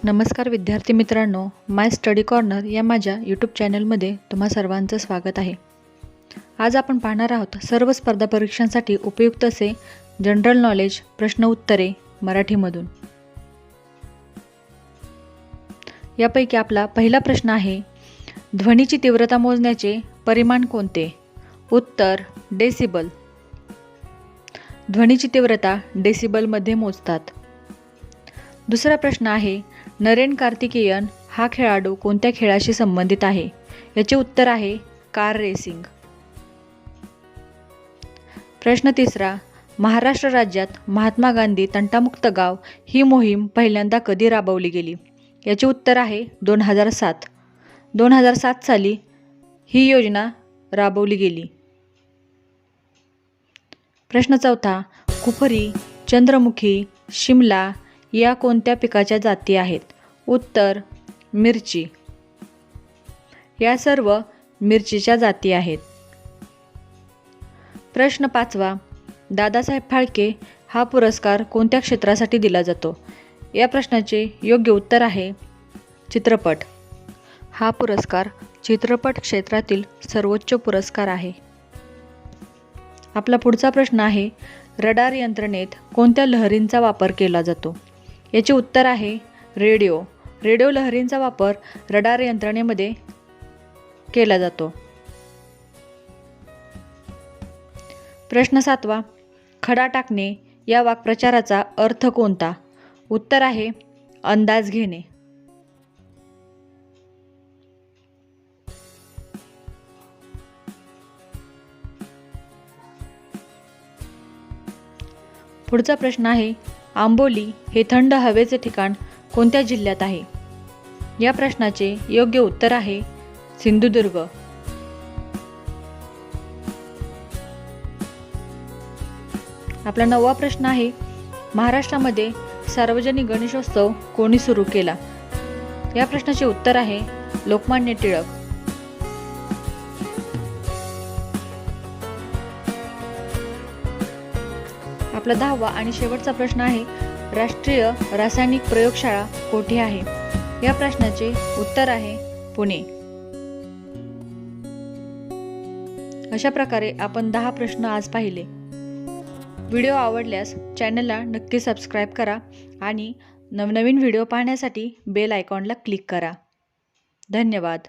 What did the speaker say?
नमस्कार विद्यार्थी मित्रांनो, माय स्टडी कॉर्नर या माझ्या यूट्यूब चॅनलमध्ये तुम्हा सर्वांचं स्वागत आहे। आज आपण पाहणार आहोत सर्व स्पर्धा परीक्षांसाठी उपयुक्त असे जनरल नॉलेज प्रश्न उत्तरे मराठीमधून। यापैकी आपला पहिला प्रश्न आहे, ध्वनीची तीव्रता मोजण्याचे परिमाण कोणते? उत्तर डेसिबल। ध्वनीची तीव्रता डेसिबलमध्ये मोजतात। दुसरा प्रश्न आहे, नरेन कार्तिकेयन हा खेळाडू कोणत्या खेळाशी संबंधित आहे? याचे उत्तर आहे कार रेसिंग। प्रश्न तिसरा, महाराष्ट्र राज्यात महात्मा गांधी तंटामुक्त गाव ही मोहीम पहिल्यांदा कधी राबवली गेली? याचे उत्तर आहे 2007। 2007 साली ही योजना राबवली गेली। प्रश्न चौथा, कुफरी, चंद्रमुखी, शिमला या कोणत्या पिकाच्या जाती आहेत? उत्तर मिरची। या सर्व मिरचीच्या जाती आहेत। प्रश्न पाचवा, दादासाहेब फाळके हा पुरस्कार कोणत्या क्षेत्रासाठी दिला जातो? या प्रश्नाचे योग्य उत्तर आहे चित्रपट। हा पुरस्कार चित्रपट क्षेत्रातील सर्वोच्च पुरस्कार आहे। आपला पुढचा प्रश्न आहे, रडार यंत्रणेत कोणत्या लहरींचा वापर केला जातो? याचे उत्तर आहे रेडिओ। रेडिओ लहरींचा वापर रडार यंत्रणेमध्ये केला जातो। प्रश्न सातवा, खडा टाकणे या वाक्प्रचाराचा अर्थ कोणता? उत्तर आहे अंदाज घेणे। पुढचा प्रश्न आहे, आंबोली हे थंड हवेचे ठिकाण कोणत्या जिल्ह्यात आहे? या प्रश्नाचे योग्य उत्तर आहे सिंधुदुर्ग। आपला नववा प्रश्न आहे, महाराष्ट्रामध्ये सार्वजनिक गणेशोत्सव कोणी सुरू केला? या प्रश्नाचे उत्तर आहे लोकमान्य टिळक। आपला 10वा आणि शेवटचा प्रश्न आहे, राष्ट्रीय रासायनिक प्रयोगशाळा कोठे आहे? या प्रश्नाचे उत्तर आहे पुणे। अशा प्रकारे आपण 10 प्रश्न आज पाहिले। व्हिडिओ आवडल्यास चॅनलला नक्की सबस्क्राईब करा आणि नवनवीन व्हिडिओ पाहण्यासाठी बेल आयकॉनला क्लिक करा। धन्यवाद।